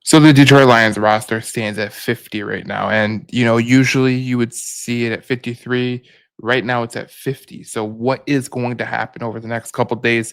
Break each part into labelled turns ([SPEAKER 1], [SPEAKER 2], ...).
[SPEAKER 1] So the Detroit Lions roster stands at 50 right now. And, usually you would see it at 53. Right now it's at 50. So what is going to happen over the next couple days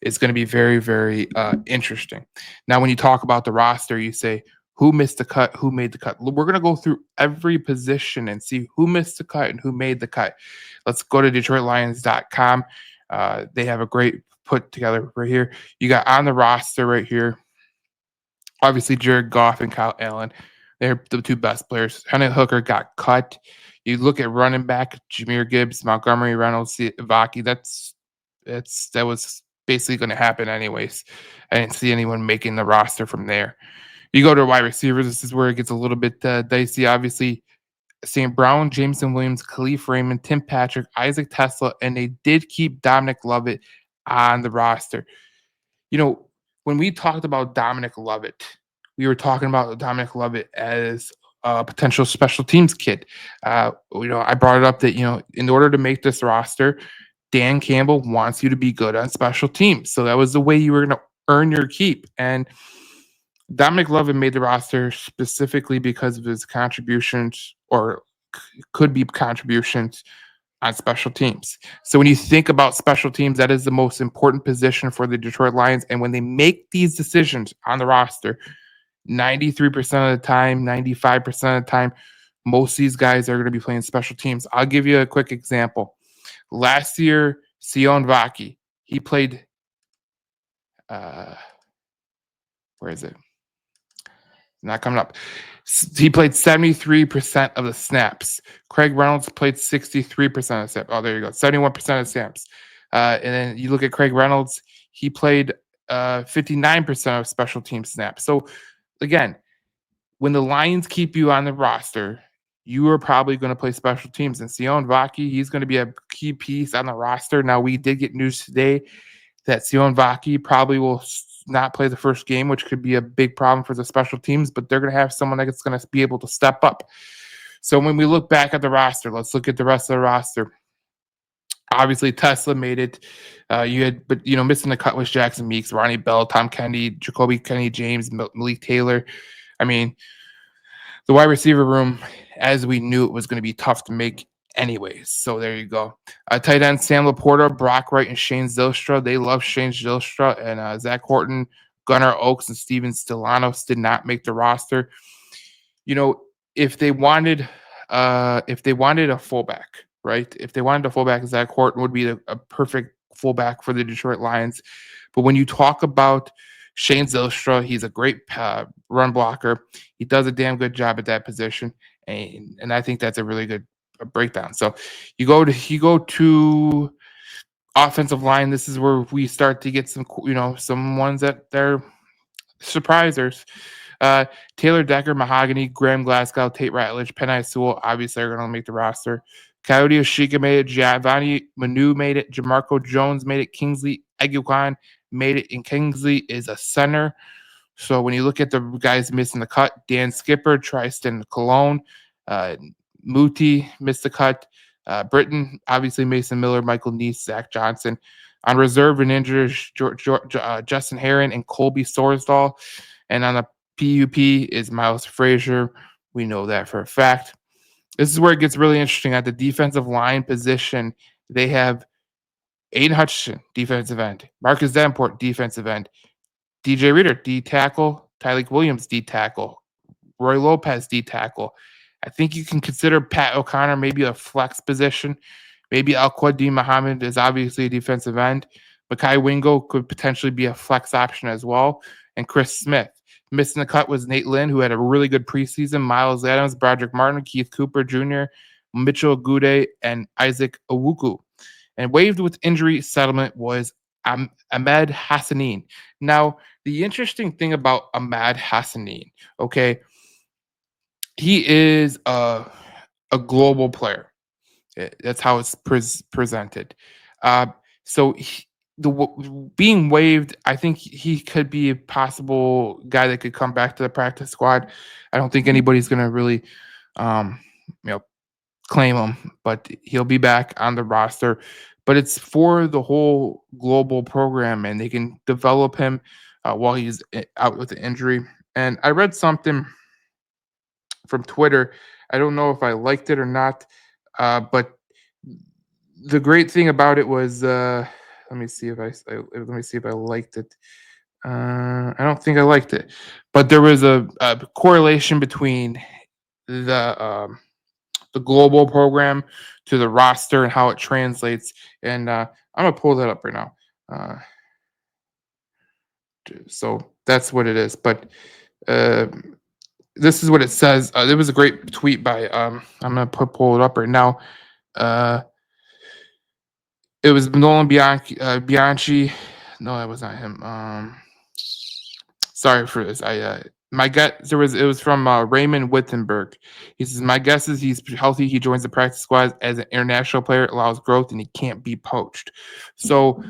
[SPEAKER 1] is going to be very, very interesting. Now, when you talk about the roster, you say, who missed the cut? Who made the cut? We're going to go through every position and see who missed the cut and who made the cut. Let's go to DetroitLions.com. They have a great put together right here. You got on the roster right here, obviously Jared Goff and Kyle Allen. They're the two best players. Hendon Hooker got cut. You look at running back, Jameer Gibbs, Montgomery, Reynolds, Vaki. That was basically going to happen anyways. I didn't see anyone making the roster from there. You go to wide receivers. This is where it gets a little bit dicey. Obviously, St. Brown, Jameson Williams, Khalif Raymond, Tim Patrick, Isaac Tesla, and they did keep Dominic Lovett on the roster. You know, when we talked about Dominic Lovett, we were talking about Dominic Lovett as a potential special teams kid. I brought it up that, in order to make this roster, Dan Campbell wants you to be good on special teams. So that was the way you were going to earn your keep. And Dominic Lovett made the roster specifically because of his contributions, or could be contributions on special teams. So when you think about special teams, that is the most important position for the Detroit Lions. And when they make these decisions on the roster, 93% of the time, 95% of the time, most of these guys are going to be playing special teams. I'll give you a quick example. Last year, Sion Vaki, he played, uh, where is it? Not coming up. He played 73% of the snaps. Craig Reynolds played 63% of the snaps. Oh, there you go. 71% of the snaps. And then you look at Craig Reynolds, he played 59% of special team snaps. So again, when the Lions keep you on the roster, you are probably going to play special teams. And Sion Vaki, he's going to be a key piece on the roster. Now, we did get news today that Sion Vaki probably will not play the first game, which could be a big problem for the special teams, but they're going to have someone that's going to be able to step up. So when we look back at the roster, let's look at the rest of the roster. Obviously, Tesla made it. Missing the cut was Jackson Meeks, Ronnie Bell, Tom Kennedy, Jacoby Kenny James, Malik Taylor. I mean, the wide receiver room, as we knew, it was going to be tough to make anyways. So there you go. Tight end Sam Laporta, Brock Wright, and Shane Zylstra. They love Shane Zylstra, and Zach Horton, Gunnar Oaks, and Steven Stellanos did not make the roster. If they wanted a fullback, right? If they wanted a fullback, Zach Horton would be a perfect fullback for the Detroit Lions. But when you talk about Shane Zylstra, he's a great run blocker. He does a damn good job at that position, and I think that's a really good breakdown. So you go to offensive line. This is where we start to get some ones that they're surprisers. Taylor Decker, Mahogany, Graham Glasgow, Tate Ratledge, Penei Sewell, obviously are going to make the roster. Coyote Ashika made it. Giovanni Manu made it. Jamarco Jones made it. Kingsley Eguakan made it. And Kingsley is a center. So when you look at the guys missing the cut, Dan Skipper, Tristan Cologne, Muti missed the cut. Britton, obviously Mason Miller, Michael Neese, Zach Johnson. On reserve and injured, Justin Heron and Colby Sorsdahl. And on the PUP is Miles Frazier. We know that for a fact. This is where it gets really interesting. At the defensive line position, they have Aiden Hutchinson, defensive end. Marcus Davenport, defensive end. DJ Reader, D tackle. Tyleek Williams, D tackle. Roy Lopez, D tackle. I think you can consider Pat O'Connor maybe a flex position. Maybe Al-Quadin Muhammad is obviously a defensive end. Makai Wingo could potentially be a flex option as well. And Chris Smith. Missing the cut was Nate Lynn, who had a really good preseason. Miles Adams, Broderick Martin, Keith Cooper Jr., Mitchell Gude, and Isaac Owuku. And waived with injury settlement was Ahmed Hassanin. Now, the interesting thing about Ahmad Hassanin, okay, he is a global player. That's how it's presented. So being waived, I think he could be a possible guy that could come back to the practice squad. I don't think anybody's going to really, um, claim him, but he'll be back on the roster. But it's for the whole global program, and they can develop him while he's out with the injury. And I read something from Twitter. I don't know if I liked it or not, but the great thing about it was, let me see if let me see if I liked it. I don't think I liked it, but there was a correlation between the um, the global program to the roster and how it translates. And I'm gonna pull that up right now. Uh, so that's what it is. But uh, this is what it says. There was a great tweet by I'm gonna pull it up right now. Uh, it was Nolan Bianchi. No, that was not him. Sorry for this. I my gut there was it was from Raymond Wittenberg. He says my guess is he's healthy. He joins the practice squad as an international player, allows growth, and he can't be poached. So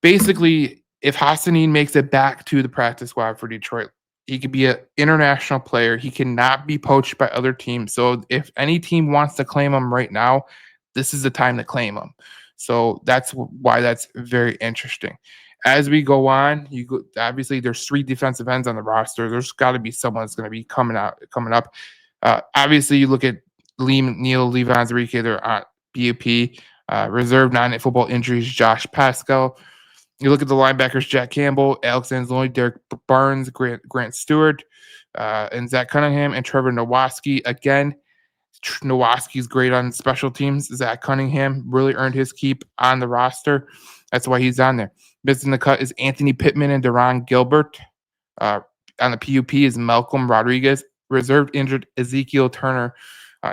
[SPEAKER 1] basically, if Hassanin makes it back to the practice squad for Detroit, he could be an international player. He cannot be poached by other teams. So if any team wants to claim him right now, this is the time to claim him. So that's why that's very interesting. As we go on, obviously there's three defensive ends on the roster. There's got to be someone that's going to be coming up. Obviously, you look at Neil Levi Enrique, they're on BUP, reserve non-football injuries, Josh Pascal. You look at the linebackers: Jack Campbell, Alex Anzalone, Derek Barnes, Grant Stewart, and Zach Cunningham, and Trevor Nowaski. Again, Nowaski's great on special teams. Zach Cunningham really earned his keep on the roster. That's why he's on there. Missing the cut is Anthony Pittman and Deron Gilbert. Uh, on the PUP is Malcolm Rodriguez. Reserved injured Ezekiel Turner.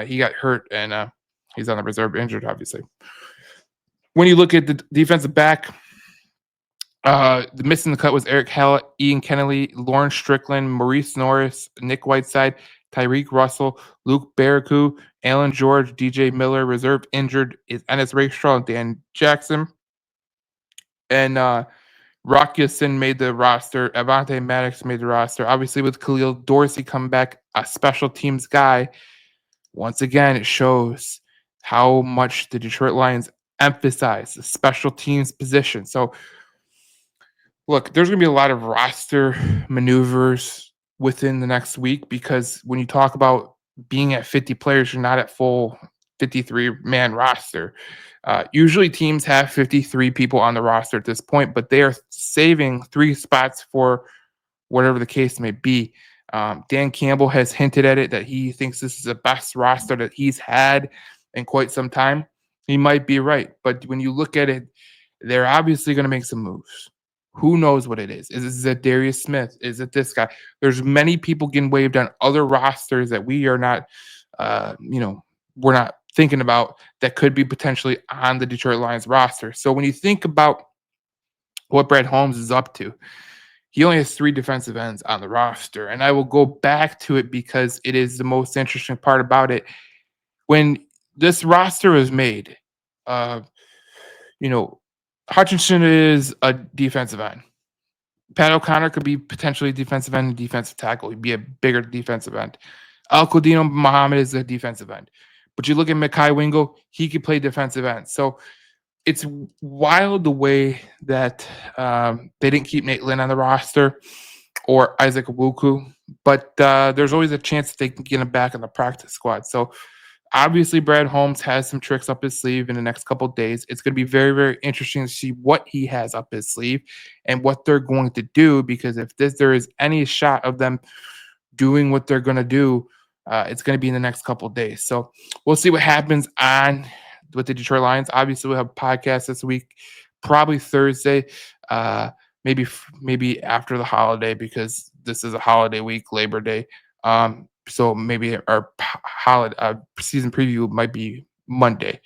[SPEAKER 1] He got hurt and he's on the reserve injured, obviously. When you look at the defensive back, the missing the cut was Eric Hallett, Ian Kennelly, Lauren Strickland, Maurice Norris, Nick Whiteside, Tyreek Russell, Luke Barracu, Alan George, DJ Miller. Reserve injured is Ennis Rakestraw and Dan Jackson. And Rock Yassin made the roster. Avante Maddox made the roster. Obviously, with Khalil Dorsey coming back, a special teams guy. Once again, it shows how much the Detroit Lions emphasize the special teams position. So look, there's going to be a lot of roster maneuvers within the next week because when you talk about being at 50 players, you're not at full 53 man roster. Usually teams have 53 people on the roster at this point, but they are saving 3 spots for whatever the case may be. Dan Campbell has hinted at it that he thinks this is the best roster that he's had in quite some time. He might be right, but when you look at it, they're obviously going to make some moves. Who knows what it is? Is it Darius Smith? Is it this guy? There's many people getting waived on other rosters that we are not, we're not thinking about that could be potentially on the Detroit Lions roster. So when you think about what Brad Holmes is up to, he only has 3 defensive ends on the roster. And I will go back to it because it is the most interesting part about it. When this roster was made, uh, Hutchinson is a defensive end. Pat O'Connor could be potentially a defensive end and defensive tackle. He'd be a bigger defensive end. Al-Qadino Muhammad is a defensive end. But you look at Mekhi Wingo, he could play defensive end. So it's wild the way that they didn't keep Nate Lynn on the roster or Isaac Wuku. But there's always a chance that they can get him back in the practice squad. So obviously, Brad Holmes has some tricks up his sleeve in the next couple of days. It's going to be very, very interesting to see what he has up his sleeve and what they're going to do. Because if there is any shot of them doing what they're going to do, it's going to be in the next couple of days. So we'll see what happens on with the Detroit Lions. Obviously, we'll have a podcast this week, probably Thursday, maybe after the holiday because this is a holiday week, Labor Day. So maybe our holiday season preview might be Monday.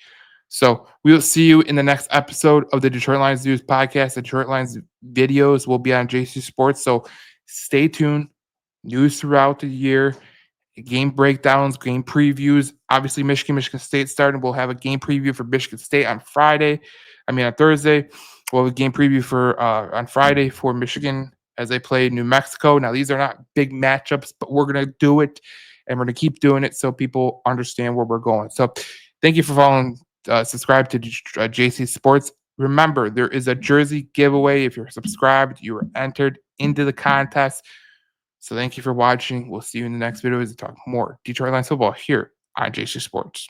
[SPEAKER 1] So we will see you in the next episode of the Detroit Lions News podcast. The Detroit Lions videos will be on JC Sports. So stay tuned. News throughout the year, game breakdowns, game previews. Obviously, Michigan State starting. We'll have a game preview for Michigan State on Thursday. We'll have a game preview for on Friday for Michigan as they play New Mexico. Now, these are not big matchups, but we're going to do it, and we're going to keep doing it so people understand where we're going. So thank you for following. Subscribe to JC Sports. Remember, there is a jersey giveaway. If you're subscribed, you are entered into the contest. So thank you for watching. We'll see you in the next video as we talk more Detroit Lions football here on JC Sports.